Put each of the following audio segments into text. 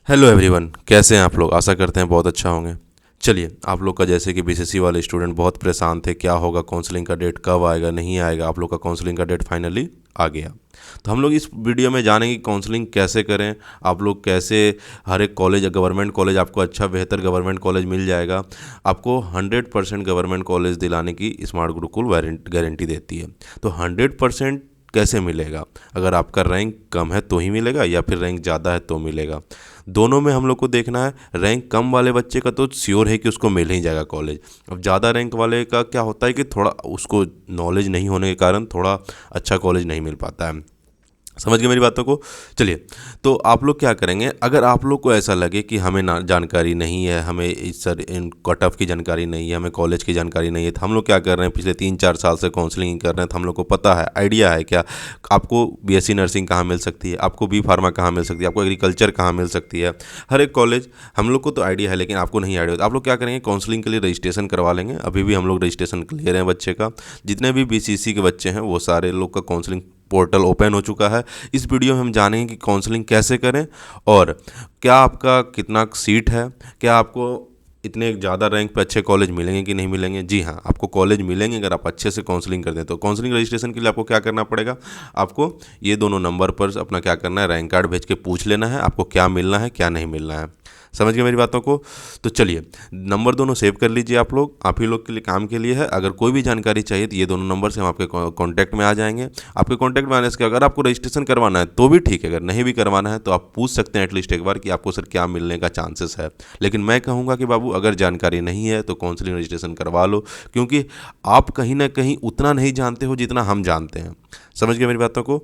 Hello everyone, कैसे हैं आप लोग। आशा करते हैं बहुत अच्छा होंगे। चलिए, आप लोग का जैसे कि बीसीसी वाले स्टूडेंट बहुत परेशान थे, क्या होगा, काउंसलिंग का डेट कब आएगा, नहीं आएगा। आप लोग का काउंसलिंग का डेट फाइनली आ गया। तो हम लोग इस वीडियो में जानेंगे कि काउंसलिंग कैसे करें, आप लोग कैसे हर एक कॉलेज, गवर्नमेंट कॉलेज आपको अच्छा बेहतर गवर्नमेंट कॉलेज मिल जाएगा। आपको 100% गवर्नमेंट कॉलेज दिलाने की स्मार्ट गुरुकुल गारंटी देती है। तो 100% कैसे मिलेगा? अगर आपका रैंक कम है तो ही मिलेगा या फिर रैंक ज़्यादा है तो मिलेगा। दोनों में हम लोग को देखना है। रैंक कम वाले बच्चे का तो श्योर है कि उसको मिल ही जाएगा कॉलेज। अब ज़्यादा रैंक वाले का क्या होता है कि थोड़ा उसको नॉलेज नहीं होने के कारण थोड़ा अच्छा कॉलेज नहीं मिल पाता है। समझ गए मेरी बातों को। चलिए, तो आप लोग क्या करेंगे, अगर आप लोग को ऐसा लगे कि हमें ना जानकारी नहीं है, हमें इस सर इन कट ऑफ की जानकारी नहीं है, हमें कॉलेज की जानकारी नहीं है, तो हम लोग क्या कर रहे हैं, पिछले 3-4 साल से काउंसलिंग कर रहे हैं, तो हम लोग को पता है, आइडिया है क्या आपको बीएससी नर्सिंग कहाँ मिल सकती है, आपको बी फार्मा कहाँ मिल सकती है, आपको एग्रीकल्चर कहाँ मिल सकती है। हर एक कॉलेज हम लोग को तो आइडिया है, लेकिन आपको नहीं आइडिया होता। आप लोग क्या करेंगे, काउंसलिंग के लिए रजिस्ट्रेशन करवा लेंगे। अभी भी हम लोग रजिस्ट्रेशन ले रहे हैं बच्चे का। जितने भी बीसीसी के बच्चे हैं वो सारे लोग का काउंसलिंग पोर्टल ओपन हो चुका है। इस वीडियो में हम जानेंगे कि काउंसलिंग कैसे करें और क्या आपका कितना सीट है, क्या आपको इतने ज़्यादा रैंक पे अच्छे कॉलेज मिलेंगे कि नहीं मिलेंगे। जी हाँ, आपको कॉलेज मिलेंगे अगर आप अच्छे से काउंसलिंग कर दें। तो काउंसलिंग रजिस्ट्रेशन के लिए आपको क्या करना पड़ेगा, आपको ये दोनों नंबर पर अपना क्या करना है, रैंक कार्ड भेज के पूछ लेना है आपको क्या मिलना है क्या नहीं मिलना है। समझ गए मेरी बातों को। तो चलिए, नंबर दोनों सेव कर लीजिए आप लोग, आप ही लोग के लिए काम के लिए है। अगर कोई भी जानकारी चाहिए तो ये दोनों नंबर से हम आपके कांटेक्ट में आ जाएंगे। आपके कांटेक्ट में आने से अगर आपको रजिस्ट्रेशन करवाना है तो भी ठीक है, अगर नहीं भी करवाना है तो आप पूछ सकते हैं एटलीस्ट एक बार कि आपको सर क्या मिलने का चांसेस है। लेकिन मैं कहूँगा कि बाबू, अगर जानकारी नहीं है तो काउंसलिंग रजिस्ट्रेशन करवा लो, क्योंकि आप कहीं ना कहीं उतना नहीं जानते हो जितना हम जानते हैं। समझ गए मेरी बातों को।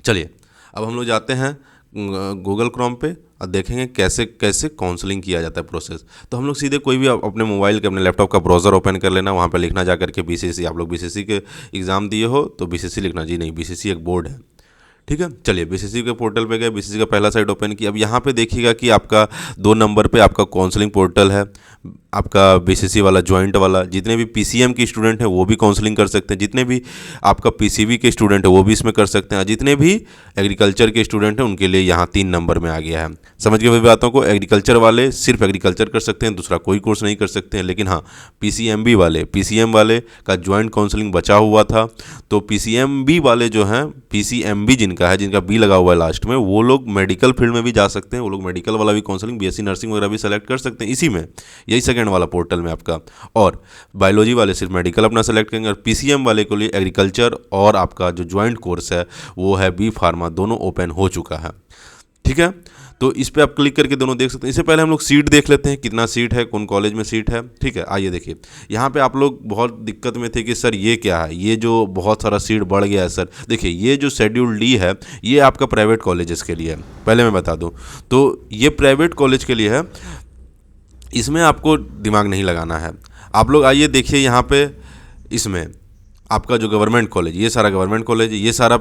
चलिए, अब हम लोग जाते हैं गूगल क्रोम पे और देखेंगे कैसे कैसे काउंसलिंग किया जाता है प्रोसेस। तो हम लोग सीधे कोई भी अपने मोबाइल के अपने लैपटॉप का ब्राउज़र ओपन कर लेना, वहाँ पे लिखना जा करके बीसीसी। आप लोग बीसीसी के एग्ज़ाम दिए हो तो बीसीसी लिखना। जी नहीं, बीसीसी एक बोर्ड है, ठीक है। चलिए, बीसीसी के पोर्टल पे गए, बीसीसी का पहला साइट ओपन किया। अब यहाँ पे देखिएगा कि आपका 2 नंबर पे आपका काउंसलिंग पोर्टल है, आपका बीसीसी वाला जॉइंट वाला। जितने भी पीसीएम के स्टूडेंट हैं वो भी काउंसलिंग कर सकते हैं, जितने भी आपका पीसीबी के स्टूडेंट हैं वो भी इसमें कर सकते हैं, जितने भी एग्रीकल्चर के स्टूडेंट हैं उनके लिए यहाँ 3 नंबर में आ गया है। समझ गए मेरी बातों को। एग्रीकल्चर वाले सिर्फ एग्रीकल्चर कर सकते हैं, दूसरा कोई कोर्स नहीं कर सकते हैं। लेकिन हाँ, पीसीएम वाले का जॉइंट काउंसलिंग बचा हुआ था। तो पीसीएमबी वाले जो हैं, पीसीएमबी जिनका है, जिनका बी लगा हुआ है लास्ट में, वो लोग मेडिकल फील्ड में भी जा सकते हैं। वो लोग मेडिकल वाला भी काउंसलिंग, बीएससी नर्सिंग वगैरह भी सेलेक्ट कर सकते हैं इसी में, यही सेकंड वाला पोर्टल में आपका। और बायोलॉजी वाले सिर्फ मेडिकल अपना सेलेक्ट करेंगे, और पीसीएम वाले के लिए एग्रीकल्चर और आपका जो ज्वाइंट कोर्स है वो है बी फार्मा, दोनों ओपन हो चुका है। ठीक है, तो इस पर आप क्लिक करके दोनों देख सकते हैं। इससे पहले हम लोग सीट देख लेते हैं, कितना सीट है, कौन कॉलेज में सीट है। ठीक है, आइए देखिए। यहाँ पे आप लोग बहुत दिक्कत में थे कि सर ये क्या है, ये जो बहुत सारा सीट बढ़ गया है सर। देखिए, ये जो शेड्यूल डी है ये आपका प्राइवेट कॉलेजेस के लिए है, पहले मैं बता दूँ। तो ये प्राइवेट कॉलेज के लिए है, इसमें आपको दिमाग नहीं लगाना है। आप लोग आइए देखिए यहाँ पे, इसमें आपका जो गवर्नमेंट कॉलेज, ये सारा गवर्नमेंट कॉलेज, ये सारा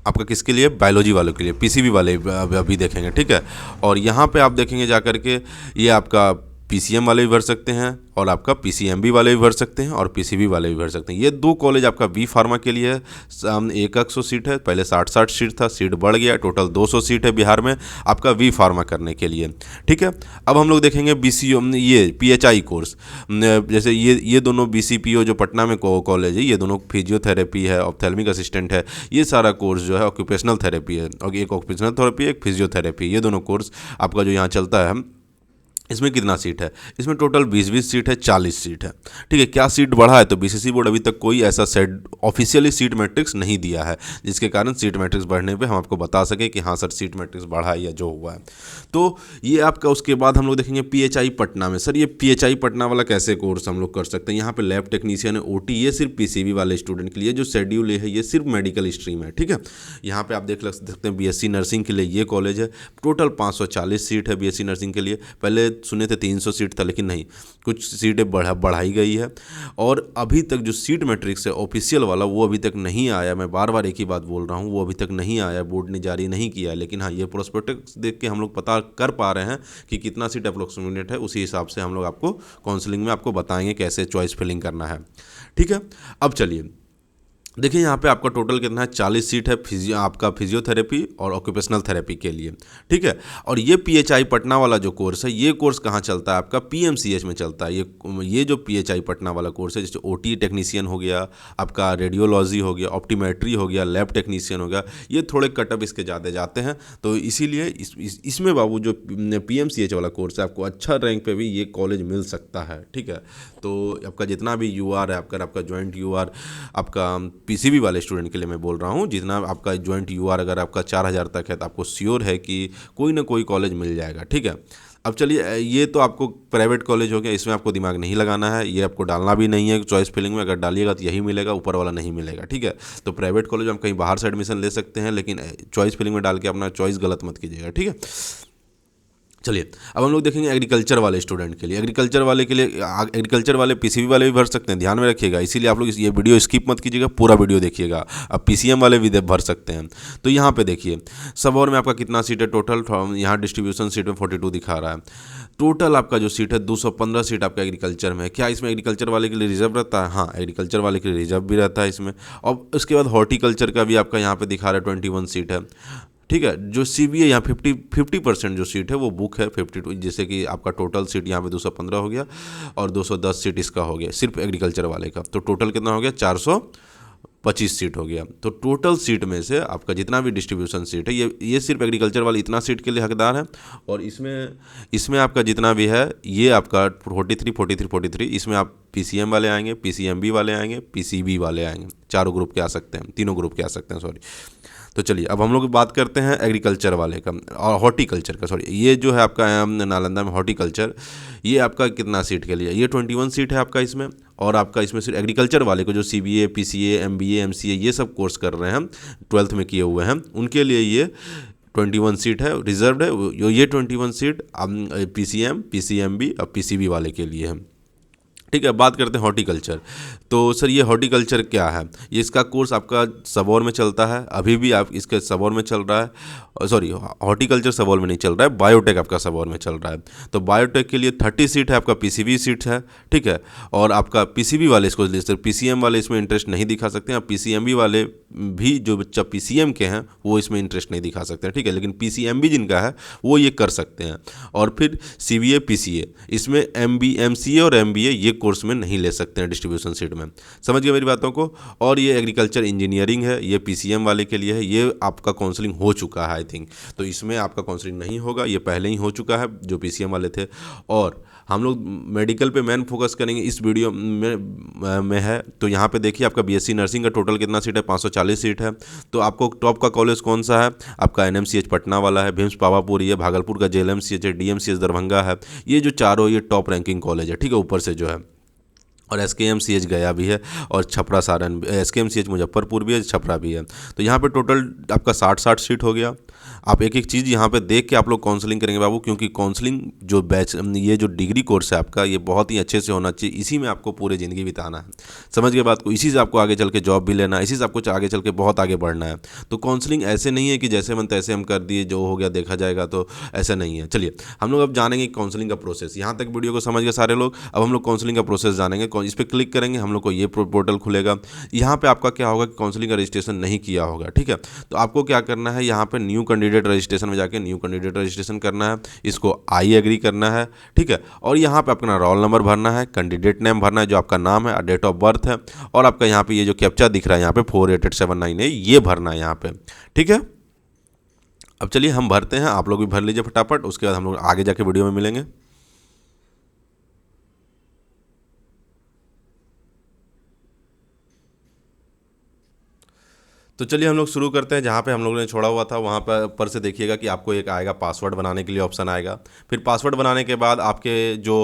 आपका किसके लिए, बायोलॉजी वालों के लिए, पीसीबी वाले अभी देखेंगे। ठीक है, और यहाँ पे आप देखेंगे जा कर के, ये आपका पीसीएम वाले भी भर सकते हैं और आपका पीसीएमबी वाले भी भर सकते हैं और पीसीबी वाले भी भर सकते हैं। ये 2 कॉलेज आपका बी फार्मा के लिए है। 100 सीट है, पहले 60 सीट था, सीट बढ़ गया, टोटल 200 सीट है बिहार में आपका बी फार्मा करने के लिए। ठीक है, अब हम लोग देखेंगे बीसीओ, ये पीएचआई कोर्स। जैसे ये दोनों बीसीपीओ जो पटना में कॉलेज है, ये दोनों फिजियोथेरेपी है, ऑप्थेल्मिक असिस्टेंट है, ये सारा कोर्स जो है ऑक्यूपेशनल थेरेपी है, और एक ऑक्यूपेशनल थेरेपी, एक फिजियोथेरेपी, ये दोनों कोर्स आपका जो यहाँ चलता है। इसमें कितना सीट है, इसमें टोटल 20-20 सीट है, 40 सीट है। ठीक है, क्या सीट बढ़ा है, तो बीसीसी बोर्ड अभी तक कोई ऐसा सेट ऑफिशियली सीट मैट्रिक्स नहीं दिया है जिसके कारण सीट मैट्रिक्स बढ़ने पे हम आपको बता सकें कि हाँ सर सीट मैट्रिक्स बढ़ा है या जो हुआ है। तो ये आपका, उसके बाद हम लोग देखेंगे पीएचआई पटना में। सर ये पीएचआई पटना वाला कैसे कोर्स हम लोग कर सकते हैं। यहाँ पे लैब टेक्नीशियन है, ओटी, ये सिर्फ पीसीबी वाले स्टूडेंट के लिए। जो शेड्यूल है ये सिर्फ मेडिकल स्ट्रीम है। ठीक है, यहाँ पे आप देख सकते हैं बीएससी नर्सिंग के लिए ये कॉलेज है। टोटल 540 सीट है बीएससी नर्सिंग के लिए। पहले सुने थे 300 सीट था, लेकिन नहीं, कुछ सीटें बढ़ाई गई है। और अभी तक जो सीट मैट्रिक्स है ऑफिशियल वाला वो अभी तक नहीं आया। मैं बार बार एक ही बात बोल रहा हूँ, वो अभी तक नहीं आया, बोर्ड ने जारी नहीं किया है। लेकिन हाँ, ये प्रोस्पेक्टस देख के हम लोग पता कर पा रहे हैं कि कितना सीट अप्रोक्सीमेट है। उसी हिसाब से हम लोग आपको काउंसलिंग में आपको बताएंगे कैसे चॉइस फिलिंग करना है। ठीक है, अब चलिए देखिए यहाँ पे आपका टोटल कितना है, 40 सीट है आपका फिजियोथेरेपी और ऑक्यूपेशनल थेरेपी के लिए, ठीक है। और ये पीएचआई पटना वाला जो कोर्स है, ये कोर्स कहाँ चलता है आपका, पीएमसीएच में चलता है। ये जो पीएचआई पटना वाला कोर्स है, जैसे ओटी टेक्नीशियन हो गया, आपका रेडियोलॉजी हो गया, ऑप्टीमेट्री हो गया, लैब टेक्नीशियन हो गया, ये थोड़े कटअप इसके ज़्यादा जाते हैं। तो इसीलिए इसमें बाबू जो पीएमसीएच वाला कोर्स है, आपको अच्छा रैंक पे भी ये कॉलेज मिल सकता है, ठीक है। तो आपका जितना भी यूआर है, आपका जॉइंट यूआर, आपका पीसीबी वाले स्टूडेंट के लिए मैं बोल रहा हूँ, जितना आपका जॉइंट यूआर अगर आपका 4000 तक है तो आपको श्योर है कि कोई ना कोई कॉलेज मिल जाएगा, ठीक है। अब चलिए, ये तो आपको प्राइवेट कॉलेज हो गया, इसमें आपको दिमाग नहीं लगाना है, ये आपको डालना भी नहीं है चॉइस फिलिंग में। अगर डालिएगा तो यही मिलेगा, ऊपर वाला नहीं मिलेगा, ठीक है। तो प्राइवेट कॉलेज में आप कहीं बाहर से एडमिशन ले सकते हैं, लेकिन चॉइस फिलिंग में डाल के अपना चॉइस गलत मत कीजिएगा, ठीक है। चलिए, अब हम लोग देखेंगे एग्रीकल्चर वाले स्टूडेंट के लिए। एग्रीकल्चर वाले पीसीबी वाले भी भर सकते हैं, ध्यान में रखिएगा। इसीलिए आप लोग ये वीडियो स्किप मत कीजिएगा, पूरा वीडियो देखिएगा। अब पीसीएम वाले भी भर सकते हैं। तो यहाँ पे देखिए, सबौर में आपका कितना सीट है टोटल, यहाँ डिस्ट्रीब्यूशन सीट में 42 दिखा रहा है। टोटल आपका जो सीट है 215 सीट आपका एग्रीकल्चर में है। क्या इसमें एग्रीकल्चर वाले के लिए रिजर्व रहता है? हाँ, एग्रीकल्चर वाले के लिए रिजर्व भी रहता है इसमें। और उसके बाद हॉर्टिकल्चर का भी आपका यहाँ पे दिखा रहा है 21 सीट है, ठीक है। जो सीबीए यहाँ 50% जो सीट है वो बुक है 52, जैसे कि आपका टोटल सीट यहाँ पे 215 हो गया और 210 सीट इसका हो गया सिर्फ एग्रीकल्चर वाले का। तो टोटल कितना हो गया, 425 सीट हो गया। तो टोटल सीट में से आपका जितना भी डिस्ट्रीब्यूशन सीट है, ये सिर्फ एग्रीकल्चर वाले इतना सीट के लिए हकदार है। और इसमें आपका जितना भी है, ये आपका 43 इसमें आप पीसीएम वाले आएंगे, पीसीएमबी वाले आएंगे, पीसीबी वाले आएंगे। चारों ग्रुप के आ सकते हैं, तीनों ग्रुप के आ सकते हैं, सॉरी। तो चलिए, अब हम लोग बात करते हैं एग्रीकल्चर वाले का और हॉर्टिकल्चर का, सॉरी। ये जो है आपका नालंदा में हॉर्टिकल्चर, ये आपका कितना सीट के लिए, ये 21 सीट है आपका इसमें। और आपका इसमें सिर्फ एग्रीकल्चर वाले को जो सीबीए, पीसीए, एमबीए, एमसीए ये सब कोर्स कर रहे हैं, 12th में किए हुए हैं, उनके लिए ये 21 सीट है, रिजर्व्ड है। ये 21 सीट पीसीएम, पीसीएमबी और पीसीबी वाले के लिए है, ठीक है। बात करते हैं हॉर्टिकल्चर। तो सर, ये हॉर्टिकल्चर क्या है? ये इसका कोर्स आपका सबौर में चलता है, अभी भी आप इसके सबौर में चल रहा है। सॉरी, हॉर्टिकल्चर सबौर में नहीं चल रहा है, बायोटेक आपका सबौर में चल रहा है। तो बायोटेक के लिए 30 सीट है आपका, पीसीबी सीट है, ठीक है। और आपका पीसीबी वाले इसको ले सकते, पीसीएम वाले इसमें इंटरेस्ट नहीं दिखा सकते हैं। पीसीएमबी वाले भी, जो बच्चा पीसीएम के हैं, वो इसमें इंटरेस्ट नहीं दिखा सकते हैं, ठीक है। लेकिन पीसीएमबी जिनका है वो ये कर सकते हैं। और फिर सीबीए, पीसीए, इसमें एमसीए और एमबीए ये कोर्स में नहीं ले सकते हैं डिस्ट्रीब्यूशन सीट में। समझ गए मेरी बातों को? और ये एग्रीकल्चर इंजीनियरिंग है, ये पीसीएम वाले के लिए है। ये आपका काउंसलिंग हो चुका है आई थिंक, तो इसमें आपका काउंसलिंग नहीं होगा, ये पहले ही हो चुका है जो पीसीएम वाले थे। और हम लोग मेडिकल पे मेन फोकस करेंगे इस वीडियो में है। तो यहाँ पे देखिए, आपका बीएससी नर्सिंग का टोटल कितना सीट है, 540 सीट है। तो आपको टॉप का कॉलेज कौन सा है? आपका एनएमसीएच पटना वाला है, भिम्स पावापुर, ये भागलपुर का जेएलएमसीएच है, डीएमसीएच दरभंगा है। ये जो चारों ये टॉप रैंकिंग कॉलेज है, ठीक है, ऊपर से जो है। और एसकेएमसीएच गया भी है, और छपरा सारण, एसकेएमसीएच मुजफ्फरपुर भी है, छपरा भी है। तो यहाँ पे टोटल आपका 60 सीट हो गया। आप एक एक चीज़ यहाँ पे देख के आप लोग काउंसलिंग करेंगे बाबू, क्योंकि काउंसलिंग जो ये जो डिग्री कोर्स है आपका, ये बहुत ही अच्छे से होना चाहिए। इसी में आपको पूरी ज़िंदगी बिताना है, समझ गए बात को। इसी से आपको आगे चल के जॉब भी लेना है, इसी से आपको आगे चल के बहुत आगे बढ़ना है। तो काउंसलिंग ऐसे नहीं है कि जैसे मन तैसे हम कर दिए, जो हो गया देखा जाएगा, तो ऐसा नहीं है। चलिए, हम लोग अब जानेंगे काउंसलिंग का प्रोसेस। यहाँ तक वीडियो को समझ गए सारे लोग। अब हम लोग काउंसलिंग का प्रोसेस जानेंगे। इस पर क्लिक करेंगे, हम लोग को ये पोर्टल खुलेगा। यहाँ पे आपका क्या होगा कि काउंसलिंग का रजिस्ट्रेशन नहीं किया होगा, ठीक है। तो आपको क्या करना है, यहाँ पे न्यू कैंडिडेट रजिस्ट्रेशन में जाके न्यू कैंडिडेट रजिस्ट्रेशन करना है, इसको आई एग्री करना है, ठीक है। और यहाँ पे अपना रोल नंबर भरना है, कैंडिडेट नेम भरना है, जो आपका नाम है, डेट ऑफ बर्थ है, और आपका यहाँ पे ये जो कैप्चा दिख रहा है यहाँ पे 488798 है, ये भरना है यहाँ पे, ठीक है। अब चलिए हम भरते हैं, आप लोग भी भर लीजिए फटाफट, उसके बाद हम लोग आगे जाके वीडियो में मिलेंगे। तो चलिए हम लोग शुरू करते हैं। जहाँ पे हम लोगों ने छोड़ा हुआ था वहाँ पर ऊपर से देखिएगा कि आपको एक आएगा पासवर्ड बनाने के लिए ऑप्शन आएगा। फिर पासवर्ड बनाने के बाद आपके जो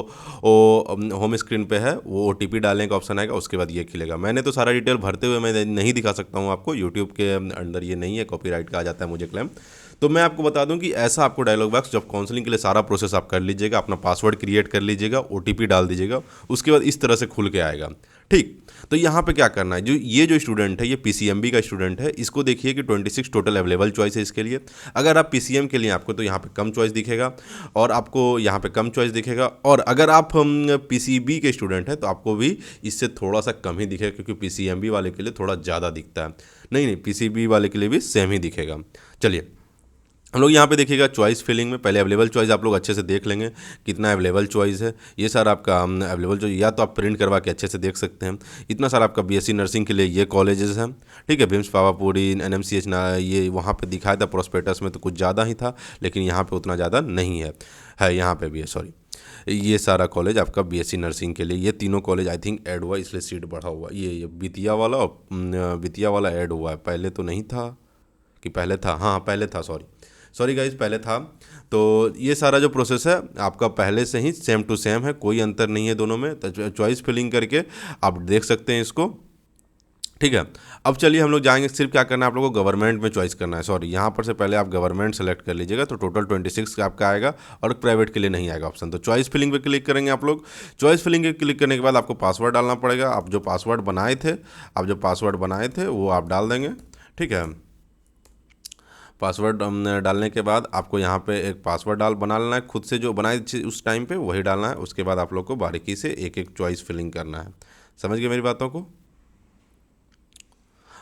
होम स्क्रीन पे है वो ओटीपी डालने का ऑप्शन आएगा, उसके बाद ये खिलेगा। मैंने तो सारा डिटेल भरते हुए मैं नहीं दिखा सकता हूँ आपको, यूट्यूब के अंडर ये नहीं है, कॉपीराइट का आ जाता है मुझे क्लेम। तो मैं आपको बता दूं कि ऐसा आपको डायलॉग बॉक्स, जब काउंसलिंग के लिए सारा प्रोसेस आप कर लीजिएगा, अपना पासवर्ड क्रिएट कर लीजिएगा, ओटीपी डाल दीजिएगा, उसके बाद इस तरह से खुल के आएगा। ठीक, तो यहाँ पे क्या करना है, जो स्टूडेंट है, ये पीसीएमबी का स्टूडेंट है, इसको देखिए कि 26 टोटल अवेलेबल चॉइस है इसके लिए। अगर आप पीसीएम के लिए आपको तो यहाँ पे कम चॉइस दिखेगा, और आपको यहाँ पे कम चॉइस दिखेगा, और अगर आप पीसीबी के स्टूडेंट हैं तो आपको भी इससे थोड़ा सा कम ही दिखेगा, क्योंकि पीसीएमबी वाले के लिए थोड़ा ज़्यादा दिखता है। नहीं, पीसीबी वाले के लिए भी सेम ही दिखेगा। चलिए हम लोग यहाँ पे देखिएगा चॉइस फिलिंग में पहले अवेलेबल चॉइस आप लोग अच्छे से देख लेंगे कितना अवेलेबल चॉइस है। ये सारा आपका अवेलेबल चॉइस या तो आप प्रिंट करवा के अच्छे से देख सकते हैं। इतना सारा आपका बीएससी नर्सिंग के लिए ये कॉलेजेस हैं, ठीक है। बिम्स पावापुरी, एनएमसीएच ना, ये वहाँ पे दिखाया था प्रोस्पेक्टस में तो कुछ ज़्यादा ही था, लेकिन यहाँ पे उतना ज़्यादा नहीं है यहाँ पे भी है, सॉरी। ये सारा कॉलेज आपका बीएससी नर्सिंग के लिए, ये तीनों कॉलेज आई थिंक ऐड हुआ, इसलिए सीट बढ़ा हुआ। ये बितिया वाला और बितिया वाला ऐड हुआ है, पहले तो नहीं था कि पहले था, हाँ पहले था, सॉरी गाइज, पहले था। तो ये सारा जो प्रोसेस है आपका पहले से ही सेम टू सेम है, कोई अंतर नहीं है दोनों में। तो चॉइस फिलिंग करके आप देख सकते हैं इसको, ठीक है। अब चलिए हम लोग जाएंगे, सिर्फ क्या करना है आप लोगों को, गवर्नमेंट में चॉइस करना है। सॉरी, यहाँ पर से पहले आप गवर्नमेंट सेलेक्ट कर लीजिएगा, तो टोटल 26 आपका आएगा, और प्राइवेट के लिए नहीं आएगा ऑप्शन। तो चॉइस फिलिंग पे क्लिक करेंगे आप लोग। चॉइस फिलिंग पे क्लिक करने के बाद आपको पासवर्ड डालना पड़ेगा। आप जो पासवर्ड बनाए थे वो आप डाल देंगे, ठीक है। पासवर्ड डालने के बाद आपको यहाँ पे एक पासवर्ड बना लेना है, खुद से जो बनाए उस टाइम पे वही डालना है। उसके बाद आप लोग को बारीकी से एक एक चॉइस फिलिंग करना है। समझ गए मेरी बातों को?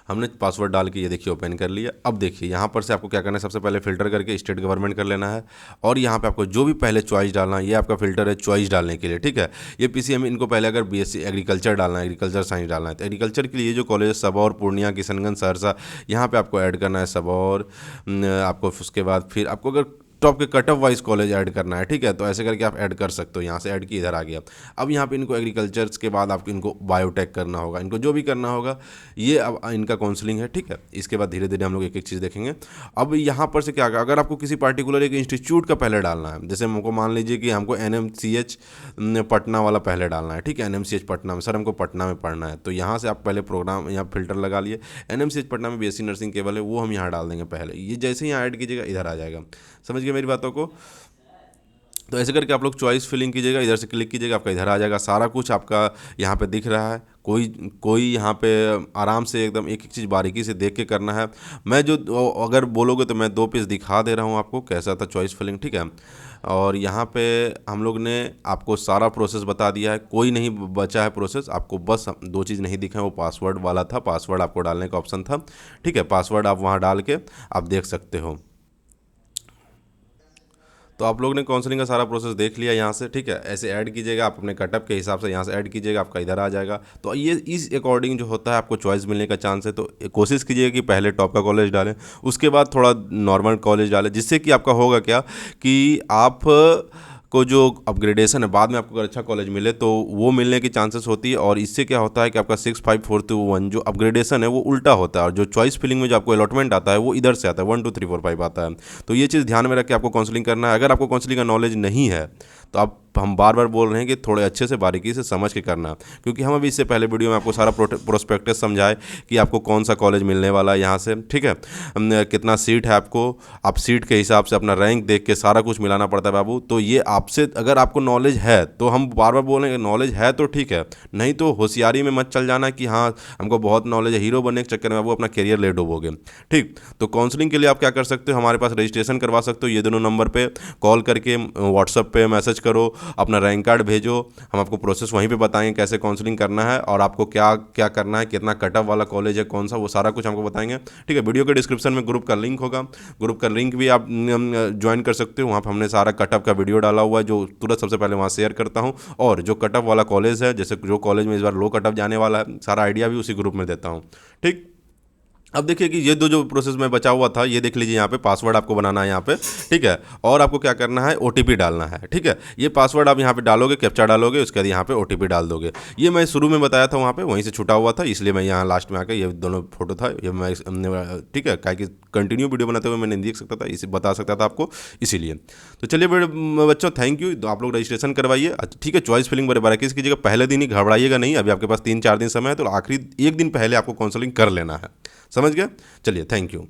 हमने पासवर्ड डाल के ये देखिए ओपन कर लिया। अब देखिए यहाँ पर से आपको क्या करना है, सबसे पहले फ़िल्टर करके स्टेट गवर्नमेंट कर लेना है, और यहाँ पे आपको जो भी पहले चॉइस डालना है, ये आपका फ़िल्टर है चॉइस डालने के लिए, ठीक है। ये पीसीएम, इनको पहले अगर बीएससी एग्रीकल्चर डालना है, एग्रीकल्चर साइंस डालना है, तो एग्रीकल्चर के लिए जो कॉलेज सबौर, पूर्णिया, किशनगंज, सहरसा, यहाँ पर आपको ऐड करना है सबौर। आपको उसके बाद फिर आपको अगर टॉप के cut off wise college add करना है, ठीक है। तो ऐसे करके आप ऐड कर सकते हो, यहाँ से ऐड की इधर आ गया। अब यहाँ पे इनको एग्रीकल्चर्स के बाद आपको इनको बायोटेक करना होगा, इनको जो भी करना होगा, ये अब इनका काउंसलिंग है, ठीक है। इसके बाद धीरे धीरे हम लोग एक एक चीज़ देखेंगे। अब यहाँ पर से क्या, अगर आपको किसी पार्टिकुलर एक इंस्टीट्यूट का पहले डालना है, जैसे हमको मान लीजिए कि हमको एनएमसीएच पटना वाला पहले डालना है, ठीक है। एनएमसीएच पटना में, सर हमको पटना में पढ़ना है, तो यहाँ से आप पहले प्रोग्राम यहाँ फिल्टर लगा लिए, एनएमसीएच पटना में बीएससी नर्सिंग केवल है, वो हम यहाँ डाल देंगे पहले। ये जैसे ही यहाँ ऐड कीजिएगा इधर आ जाएगा। समझ गए मेरी बातों को? तो ऐसे करके आप लोग चॉइस फिलिंग कीजिएगा, इधर से क्लिक कीजिएगा, आपका इधर आ जाएगा। सारा कुछ आपका यहाँ पे दिख रहा है। कोई यहाँ पे आराम से एकदम एक एक चीज़ बारीकी से देख के करना है। मैं जो अगर बोलोगे तो मैं 2 पीस दिखा दे रहा हूँ आपको कैसा था चॉइस फिलिंग, ठीक है। और यहाँ पे हम लोग ने आपको सारा प्रोसेस बता दिया है, कोई नहीं बचा है प्रोसेस। आपको बस 2 चीज़ नहीं दिखा है, वो पासवर्ड वाला था, पासवर्ड आपको डालने का ऑप्शन था, ठीक है। पासवर्ड आप वहाँ डाल के आप देख सकते हो। तो आप लोग ने काउंसलिंग का सारा प्रोसेस देख लिया यहाँ से, ठीक है। ऐसे ऐड कीजिएगा, आप अपने कटअप के हिसाब से यहाँ से ऐड कीजिएगा, आपका इधर आ जाएगा। तो ये इस अकॉर्डिंग जो होता है आपको चॉइस मिलने का चांस है। तो कोशिश कीजिएगा कि पहले टॉप का कॉलेज डालें, उसके बाद थोड़ा नॉर्मल कॉलेज डालें, जिससे कि आपका होगा क्या कि आप को जो अपग्रेडेशन है बाद में आपको अगर अच्छा कॉलेज मिले तो वो मिलने की चांसेस होती है। और इससे क्या होता है कि आपका 6, 5, 4, 2, 1 जो अपग्रेडेशन है वो उल्टा होता है, और जो चॉइस फिलिंग में जो आपको अलॉटमेंट आता है वो इधर से आता है, 1, 2, 3, 4, 5 आता है। तो ये चीज़ ध्यान में रख के आपको काउंसलिंग करना है। अगर आपको काउंसलिंग का नॉलेज नहीं है तो आप, हम बार बार बोल रहे हैं कि थोड़े अच्छे से बारीकी से समझ के करना, क्योंकि हम अभी इससे पहले वीडियो में आपको सारा प्रोस्पेक्टस समझाए कि आपको कौन सा कॉलेज मिलने वाला है यहाँ से, ठीक है। कितना सीट है आपको, आप सीट के हिसाब से अपना रैंक देख के सारा कुछ मिलाना पड़ता है बाबू। तो ये आपसे, अगर आपको नॉलेज है तो हम बार बार बोल रहे हैं कि नॉलेज है तो ठीक है, नहीं तो होशियारी में मत चल जाना कि हाँ हमको बहुत नॉलेज है, हीरो बनने के चक्कर में वो अपना करियर ले डूबोगे, ठीक। तो काउंसलिंग के लिए आप क्या कर सकते हो, हमारे पास रजिस्ट्रेशन करवा सकते हो। ये दोनों नंबर पर कॉल करके, व्हाट्सअप पे मैसेज करो, अपना रैंक कार्ड भेजो, हम आपको प्रोसेस वहीं पे बताएंगे कैसे काउंसलिंग करना है, और आपको क्या क्या करना है, कितना कटअप वाला कॉलेज है कौन सा, वो सारा कुछ हमको बताएंगे, ठीक है। वीडियो के डिस्क्रिप्शन में ग्रुप का लिंक होगा, ग्रुप का लिंक भी आप ज्वाइन कर सकते हो। वहाँ पर हमने सारा कटअप का वीडियो डाला हुआ है, जो तुरंत सबसे पहले वहाँ शेयर करता हूँ। और जो कटअप वाला कॉलेज है, जैसे जो कॉलेज में इस बार लो कटअप जाने वाला है, सारा आइडिया भी उसी ग्रुप में देता हूँ, ठीक। अब देखिए कि ये दो जो प्रोसेस में बचा हुआ था, ये देख लीजिए यहाँ पे पासवर्ड आपको बनाना है यहाँ पे, ठीक है। और आपको क्या करना है, ओटीपी डालना है, ठीक है। ये पासवर्ड आप यहाँ पे डालोगे, कैप्चा डालोगे, उसके बाद यहाँ पे ओटीपी डाल दोगे। ये मैं शुरू में बताया था वहाँ पे, वहीं से छुटा हुआ था, इसलिए मैं यहाँ लास्ट में आकर ये दोनों फोटो था ये मैं, ठीक है, क्या कि कंटिन्यू वीडियो बनाते हुए मैंने देख सकता था, इसे बता सकता था आपको, इसीलिए। तो चलिए बच्चों, थैंक यू। तो आप लोग रजिस्ट्रेशन करवाइए, ठीक है। चॉइस फिलिंग बारीकी से कीजिएगा, पहले दिन ही घबराइएगा नहीं। अभी आपके पास 3-4 दिन समय है, तो आखिरी 1 दिन पहले आपको काउंसलिंग कर लेना है। समझ गए? चलिए, थैंक यू।